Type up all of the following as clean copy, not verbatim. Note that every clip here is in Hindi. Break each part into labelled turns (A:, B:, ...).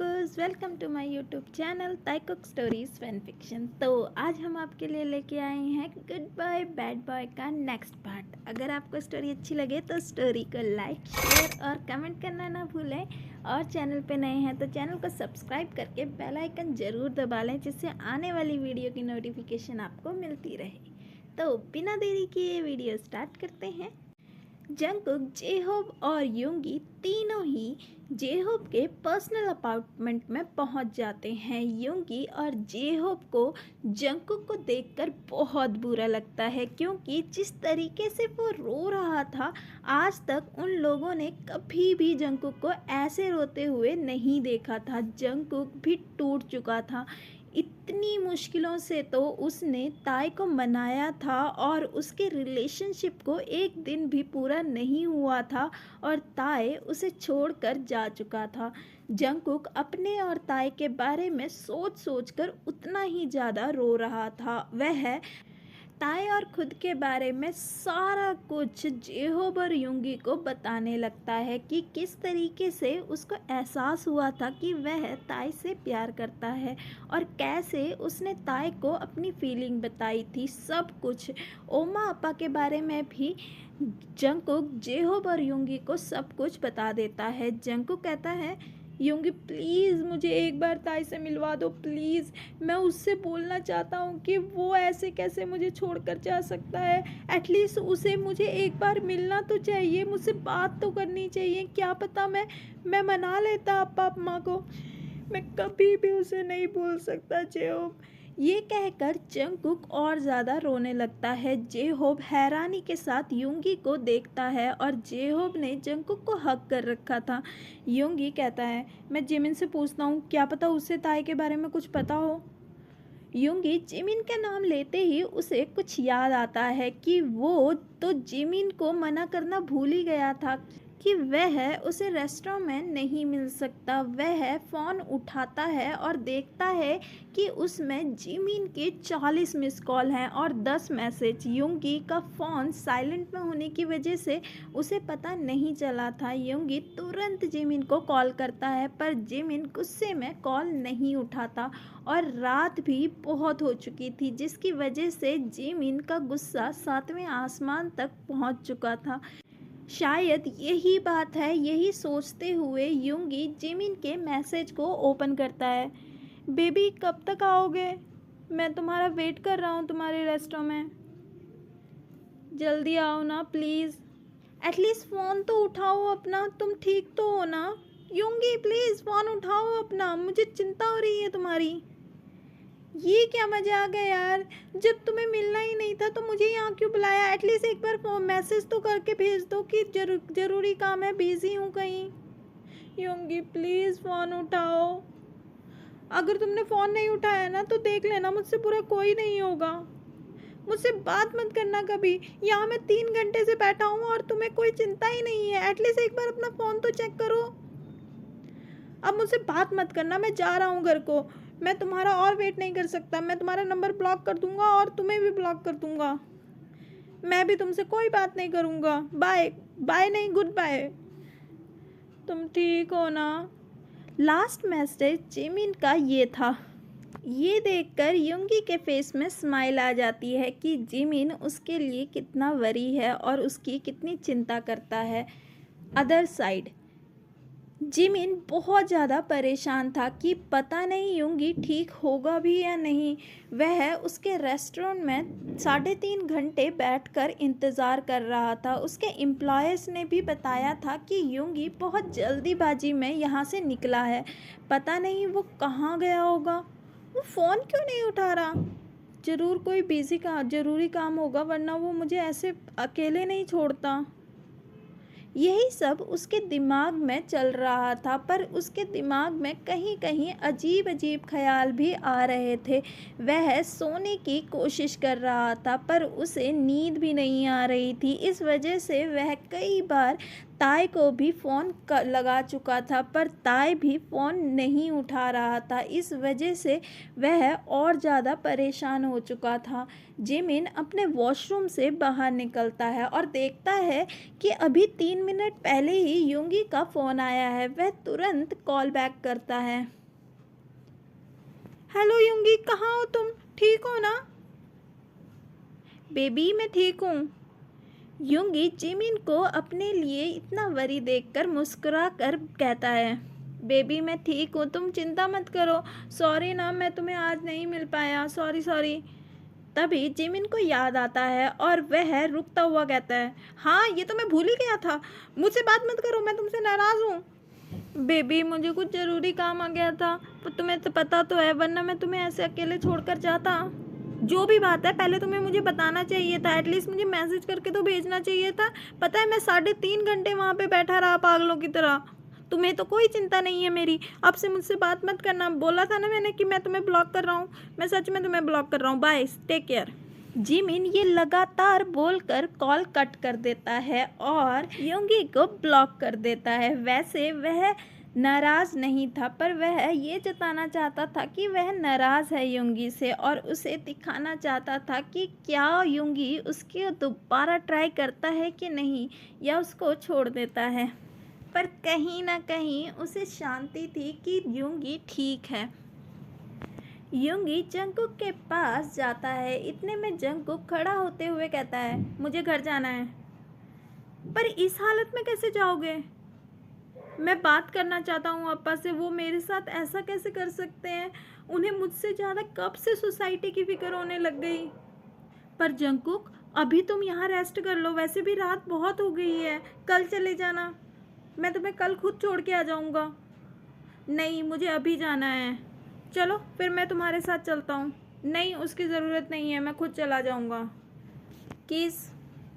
A: कुक्स, welcome to my YouTube channel Taekook stories fan fiction. तो आज हम आपके लिए लेके आए हैं गुड बॉय बैड बॉय का नेक्स्ट पार्ट। अगर आपको स्टोरी अच्छी लगे तो स्टोरी को लाइक, शेयर और कमेंट करना ना भूलें। और चैनल पे नए हैं तो चैनल को सब्सक्राइब करके बेल आइकन ज़रूर दबा लें, जिससे आने वाली वीडियो की नोटिफिकेशन आपको मिलती रहे। तो बिना देरी किए वीडियो स्टार्ट करते हैं। जंगकुक, जेहोब और युंगी तीनों ही जेहोब के पर्सनल अपार्टमेंट में पहुंच जाते हैं। युंगी और जेहोब को जंगकुक को देखकर बहुत बुरा लगता है, क्योंकि जिस तरीके से वो रो रहा था, आज तक उन लोगों ने कभी भी जंगकुक को ऐसे रोते हुए नहीं देखा था। जंगकुक भी टूट चुका था। इतनी मुश्किलों से तो उसने ताई को मनाया था और उसके रिलेशनशिप को एक दिन भी पूरा नहीं हुआ था और ताई उसे छोड़कर जा चुका था। जंगकुक अपने और ताई के बारे में सोच सोचकर उतना ही ज़्यादा रो रहा था। वह ताई और खुद के बारे में सारा कुछ जेहोब और युंगी को बताने लगता है कि किस तरीके से उसको एहसास हुआ था कि वह ताई से प्यार करता है और कैसे उसने ताई को अपनी फीलिंग बताई थी। सब कुछ ओमा अपा के बारे में भी जंगकुक जेहोब और युंगी को सब कुछ बता देता है। जंगकुक कहता है, युंगी प्लीज़ मुझे एक बार ताई से मिलवा दो प्लीज़। मैं उससे बोलना चाहता हूँ कि वो ऐसे कैसे मुझे छोड़कर जा सकता है। एटलीस्ट उसे मुझे एक बार मिलना तो चाहिए, मुझसे बात तो करनी चाहिए। क्या पता मैं मना लेता अपा अम्मा को। मैं कभी भी उसे नहीं भूल सकता जेहोब। ये कहकर जंगकुक और ज़्यादा रोने लगता है। जेहोब हैरानी के साथ युंगी को देखता है और जेहोब ने जंगकुक को हक कर रखा था। युंगी कहता है, मैं जिमिन से पूछता हूँ, क्या पता उससे ताई के बारे में कुछ पता हो। युंगी जिमिन का नाम लेते ही उसे कुछ याद आता है कि वो तो जिमिन को मना करना भूल ही गया था कि वह उसे रेस्टोरेंट में नहीं मिल सकता। वह फ़ोन उठाता है और देखता है कि उसमें जिमिन के 40 मिस कॉल हैं और 10 मैसेज। युंगी का फ़ोन साइलेंट में होने की वजह से उसे पता नहीं चला था। युंगी तुरंत जिमिन को कॉल करता है, पर जिमिन गुस्से में कॉल नहीं उठाता और रात भी बहुत हो चुकी थी, जिसकी वजह से जिमिन का गुस्सा 7वें आसमान तक पहुंच चुका था। शायद यही बात है। यही सोचते हुए युंगी जिमिन के मैसेज को ओपन करता है। बेबी कब तक आओगे? मैं तुम्हारा वेट कर रहा हूँ तुम्हारे रेस्टोरेंट में। जल्दी आओ ना प्लीज़। एटलीस्ट फ़ोन तो उठाओ अपना, तुम ठीक तो हो ना? युंगी प्लीज़ फ़ोन उठाओ अपना, मुझे चिंता हो रही है तुम्हारी। ये क्या मजाक है यार, जब तुम्हें मिलना ही नहीं था तो मुझे यहाँ क्यों बुलाया? एटलीस्ट एक बार मैसेज तो करके भेज दो कि ज़रूरी काम है, बिजी हूँ कहीं। योंगी प्लीज़ फ़ोन उठाओ। अगर तुमने फ़ोन नहीं उठाया ना तो देख लेना, मुझसे बुरा कोई नहीं होगा। मुझसे बात मत करना कभी। यहाँ मैं 3 घंटे से बैठा हूँ और तुम्हें कोई चिंता ही नहीं है। एटलीस्ट एक बार अपना फ़ोन तो चेक करो। अब मुझसे बात मत करना, मैं जा रहा हूँ घर को। मैं तुम्हारा और वेट नहीं कर सकता। मैं तुम्हारा नंबर ब्लॉक कर दूंगा और तुम्हें भी ब्लॉक कर दूंगा। मैं भी तुमसे कोई बात नहीं करूँगा। बाय बाय नहीं, गुड बाय। तुम ठीक हो ना? लास्ट मैसेज जिमिन का ये था। ये देखकर युंगी के फेस में स्माइल आ जाती है कि जिमिन उसके लिए कितना वरी है और उसकी कितनी चिंता करता है। अदर साइड जिमिन बहुत ज़्यादा परेशान था कि पता नहीं युंगी ठीक होगा भी या नहीं। वह उसके रेस्टोरेंट में 3.5 घंटे बैठकर इंतज़ार कर रहा था। उसके एम्प्लॉयज़ ने भी बताया था कि युंगी बहुत जल्दीबाजी में यहाँ से निकला है। पता नहीं वो कहाँ गया होगा। वो फ़ोन क्यों नहीं उठा रहा? ज़रूर कोई बिज़ी का ज़रूरी काम होगा, वरना वो मुझे ऐसे अकेले नहीं छोड़ता। यही सब उसके दिमाग में चल रहा था, पर उसके दिमाग में कहीं कहीं अजीब अजीब ख्याल भी आ रहे थे। वह सोने की कोशिश कर रहा था, पर उसे नींद भी नहीं आ रही थी। इस वजह से वह कई बार ताई को भी फ़ोन लगा चुका था, पर ताई भी फ़ोन नहीं उठा रहा था। इस वजह से वह और ज़्यादा परेशान हो चुका था। जिमिन अपने वॉशरूम से बाहर निकलता है और देखता है कि अभी 3 मिनट पहले ही युंगी का फ़ोन आया है। वह तुरंत कॉल बैक करता है। हेलो युंगी, कहाँ हो तुम? ठीक हो ना? बेबी मैं ठीक हूँ। युंगी जिमिन को अपने लिए इतना वरी देखकर मुस्कुरा कर कहता है, बेबी मैं ठीक हूँ, तुम चिंता मत करो। सॉरी ना, मैं तुम्हें आज नहीं मिल पाया, सॉरी। तभी जिमिन को याद आता है और वह रुकता हुआ कहता है, हाँ ये तो मैं भूल ही गया था, मुझसे बात मत करो, मैं तुमसे नाराज़ हूँ। बेबी मुझे कुछ ज़रूरी काम आ गया था, पर तुम्हें तो पता तो है, वरना मैं तुम्हें ऐसे अकेले छोड़कर जाता। जो भी बात है पहले तुम्हें मुझे बताना चाहिए था, एटलीस्ट मुझे मैसेज करके तो भेजना चाहिए था। पता है मैं 3.5 घंटे वहाँ पे बैठा रहा पागलों की तरह। तुम्हें तो कोई चिंता नहीं है मेरी, अब से मुझसे बात मत करना। बोला था ना मैंने कि मैं तुम्हें ब्लॉक कर रहा हूँ, मैं सच में तुम्हें ब्लॉक कर रहा हूँ। Bye, take care. जिमिन ये लगातार बोलकर कॉल कट कर देता है और युंगी को ब्लॉक कर देता है। वैसे वह नाराज़ नहीं था, पर वह ये जताना चाहता था कि वह नाराज़ है युंगी से और उसे दिखाना चाहता था कि क्या युंगी उसके दोबारा ट्राई करता है कि नहीं, या उसको छोड़ देता है। पर कहीं ना कहीं उसे शांति थी कि युंगी ठीक है। युंगी जंगकुक के पास जाता है। इतने में जंगकुक खड़ा होते हुए कहता है, मुझे घर जाना है। पर इस हालत में कैसे जाओगे? मैं बात करना चाहता हूँ अप्पा से, वो मेरे साथ ऐसा कैसे कर सकते हैं? उन्हें मुझसे ज़्यादा कब से सोसाइटी की फिक्र होने लग गई। पर जंगकुक अभी तुम यहाँ रेस्ट कर लो, वैसे भी रात बहुत हो गई है, कल चले जाना, मैं तुम्हें कल खुद छोड़ के आ जाऊँगा। नहीं मुझे अभी जाना है। चलो फिर मैं तुम्हारे साथ चलता हूँ। नहीं उसकी ज़रूरत नहीं है, मैं खुद चला जाऊँगा। किस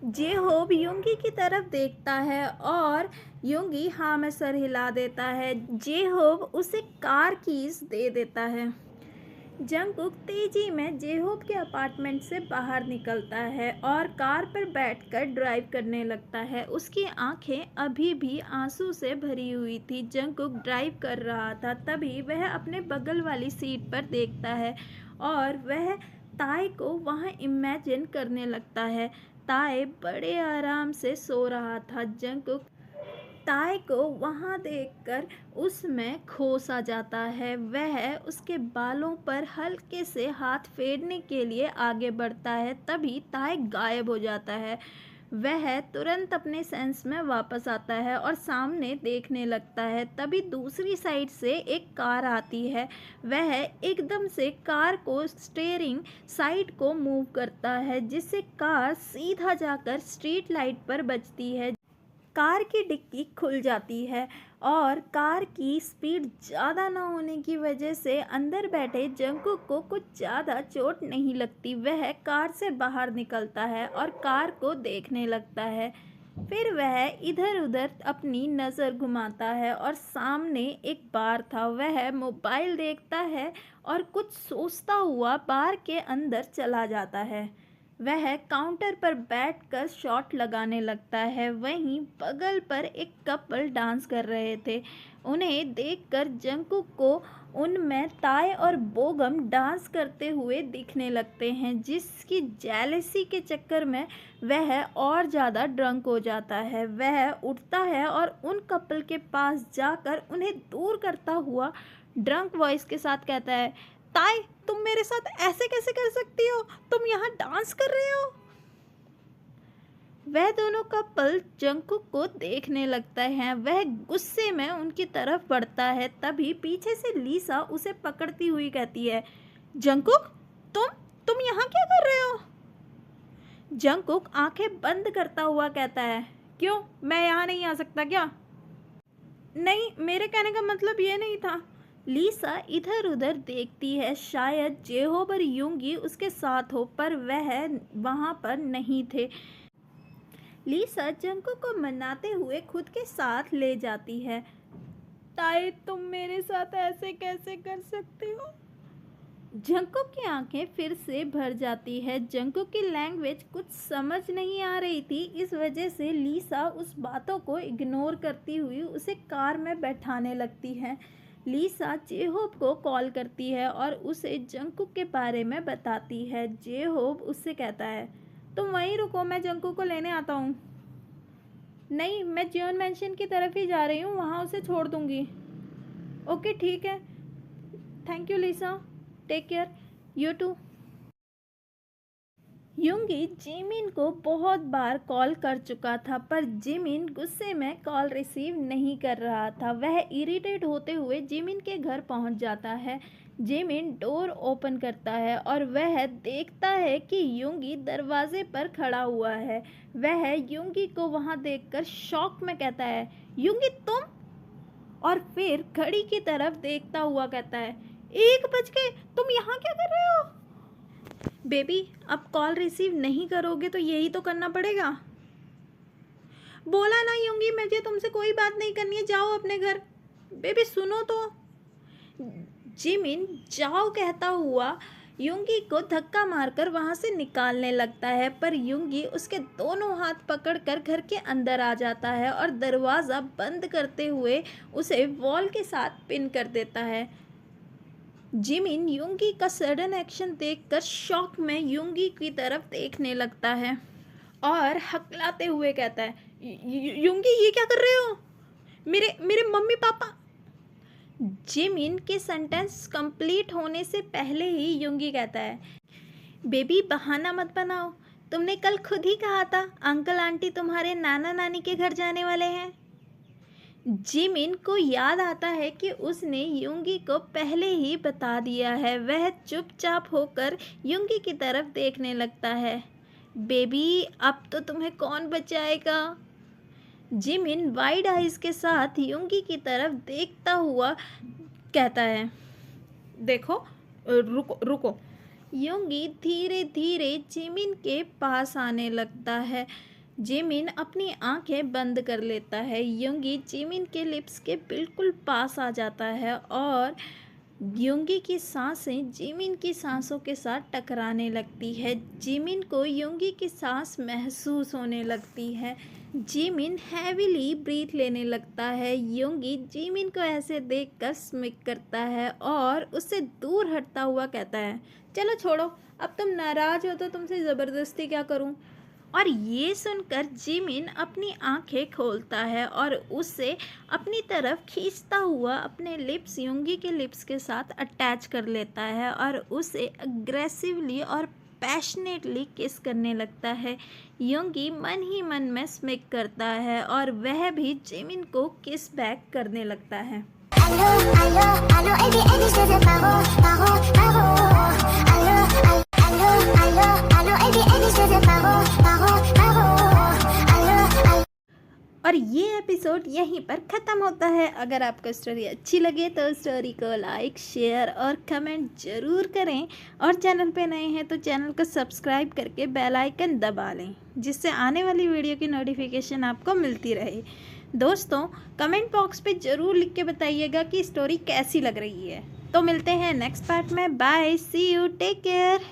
A: जे-होप युंगी की तरफ देखता है और युंगी हाँ में सर हिला देता है। जे-होप उसे कार कीज दे देता है। जंगकुक तेजी में जे-होप के अपार्टमेंट से बाहर निकलता है और कार पर बैठकर ड्राइव करने लगता है। उसकी आंखें अभी भी आंसू से भरी हुई थी। जंगकुक ड्राइव कर रहा था, तभी वह अपने बगल वाली सीट पर देखता है और वह ताई को वहाँ इमेजिन करने लगता है। ताई बड़े आराम से सो रहा था। जंगकुक ताई को वहाँ देखकर उसमें खो सा जाता है। वह उसके बालों पर हल्के से हाथ फेरने के लिए आगे बढ़ता है, तभी ताई गायब हो जाता है। वह तुरंत अपने सेंस में वापस आता है और सामने देखने लगता है। तभी दूसरी साइड से एक कार आती है। वह एकदम से कार को स्टीयरिंग साइड को मूव करता है, जिससे कार सीधा जाकर स्ट्रीट लाइट पर बजती है। कार की डिक्की खुल जाती है और कार की स्पीड ज़्यादा ना होने की वजह से अंदर बैठे जंगकुक को कुछ ज़्यादा चोट नहीं लगती। वह कार से बाहर निकलता है और कार को देखने लगता है। फिर वह इधर उधर अपनी नज़र घुमाता है और सामने एक बार था। वह मोबाइल देखता है और कुछ सोचता हुआ बार के अंदर चला जाता है। वह काउंटर पर बैठकर शॉट लगाने लगता है। वहीं बगल पर एक कपल डांस कर रहे थे। उन्हें देखकर जंगकुक को उनमें ताई और बोगम डांस करते हुए दिखने लगते हैं, जिसकी जेलसी के चक्कर में वह और ज़्यादा ड्रंक हो जाता है। वह उठता है और उन कपल के पास जाकर उन्हें दूर करता हुआ ड्रंक वॉइस के साथ कहता है, ताई तुम मेरे साथ ऐसे कैसे कर सकती हो? तुम यहाँ डांस कर रहे हो? वह दोनों कपल जंगकुक को देखने लगता है। वह गुस्से में उनकी तरफ बढ़ता है। तभी पीछे से लीसा उसे पकड़ती हुई कहती है, जंगकुक तुम यहाँ क्या कर रहे हो? जंगकुक आंखें बंद करता हुआ कहता है, क्यों मैं यहाँ नहीं आ सकता क्या? नहीं मेरे कहने का मतलब ये नहीं था। लीसा इधर उधर देखती है, शायद जे-होप और युंगी उसके साथ हो, पर वह वहाँ पर नहीं थे। लीसा जंगकुक को मनाते हुए खुद के साथ ले जाती है। ताई तुम मेरे साथ ऐसे कैसे कर सकती हो? जंकुक की आंखें फिर से भर जाती है। जंकुक की लैंग्वेज कुछ समझ नहीं आ रही थी, इस वजह से लीसा उस बातों को इग्नोर करती हुई उसे कार में बैठाने लगती है। लीसा जेहोब को कॉल करती है और उसे जंकुक के बारे में बताती है। जेहोब उससे कहता है, तुम वहीं रुको, मैं जंकुक को लेने आता हूँ। नहीं, मैं जियोन मैंशन की तरफ ही जा रही हूँ, वहाँ उसे छोड़ दूँगी। ओके ठीक है, thank you Lisa, take care, you too. Yoongi Jimin को बहुत बार कॉल कर चुका था, पर जिमिन गुस्से में कॉल रिसीव नहीं कर रहा था। वह इरिटेट होते हुए जिमिन के घर पहुंच जाता है। जिमिन डोर ओपन करता है और वह देखता है कि युंगी दरवाजे पर खड़ा हुआ है। वह युंगी को वहां देखकर शॉक में कहता है, युंगी तुम? और फिर घड़ी की तरफ देखता हुआ कहता है, 1 बज गए, तुम यहाँ क्या कर रहे हो? बेबी, अब कॉल रिसीव नहीं करोगे तो यही तो करना पड़ेगा। बोला ना युंगी, मुझे तुमसे कोई बात नहीं करनी है, जाओ अपने घर। बेबी सुनो तो। जिमिन जाओ कहता हुआ युंगी को धक्का मारकर वहां से निकालने लगता है, पर युंगी उसके दोनों हाथ पकड़कर घर के अंदर आ जाता है और दरवाज़ा बंद करते हुए उसे वॉल के साथ पिन कर देता है। जिमिन युंगी का सडन एक्शन देखकर शॉक में युंगी की तरफ देखने लगता है और हकलाते हुए कहता है, युंगी ये क्या कर रहे हो? मेरे मेरे मम्मी पापा। जिमिन के सेंटेंस कंप्लीट होने से पहले ही युंगी कहता है, बेबी बहाना मत बनाओ, तुमने कल खुद ही कहा था अंकल आंटी तुम्हारे नाना नानी के घर जाने वाले हैं। जिमिन को याद आता है कि उसने युंगी को पहले ही बता दिया है। वह चुपचाप होकर युंगी की तरफ देखने लगता है। बेबी अब तो तुम्हें कौन बचाएगा? जिमिन वाइड आइज के साथ युंगी की तरफ देखता हुआ कहता है, देखो, रुको रुको। युंगी धीरे धीरे जिमिन के पास आने लगता है। जिमिन अपनी आंखें बंद कर लेता है। युंगी जिमिन के लिप्स के बिल्कुल पास आ जाता है और युंगी की सांसें जिमिन की सांसों के साथ टकराने लगती है। जिमिन को युंगी की सांस महसूस होने लगती है। जिमिन हैवीली ब्रीथ लेने लगता है। युंगी जिमिन को ऐसे देखकर स्मिक करता है और उससे दूर हटता हुआ कहता है, चलो छोड़ो, अब तुम नाराज हो तो तुमसे ज़बरदस्ती क्या करूं? और ये सुनकर जिमिन अपनी आंखें खोलता है और उससे अपनी तरफ खींचता हुआ अपने लिप्स युंगी के लिप्स के साथ अटैच कर लेता है और उसे अग्रेसिवली और पैशनेटली किस करने लगता है। युंगी मन ही मन में स्मिक करता है और वह भी जिमिन को किस बैक करने लगता है। और ये एपिसोड यहीं पर ख़त्म होता है। अगर आपको स्टोरी अच्छी लगे तो स्टोरी को लाइक, शेयर और कमेंट ज़रूर करें और चैनल पे नए हैं तो चैनल को सब्सक्राइब करके बेल आइकन दबा लें, जिससे आने वाली वीडियो की नोटिफिकेशन आपको मिलती रहे। दोस्तों, कमेंट बॉक्स पे ज़रूर लिख के बताइएगा कि स्टोरी कैसी लग रही है। तो मिलते हैं नेक्स्ट पार्ट में। Bye, see you, take care.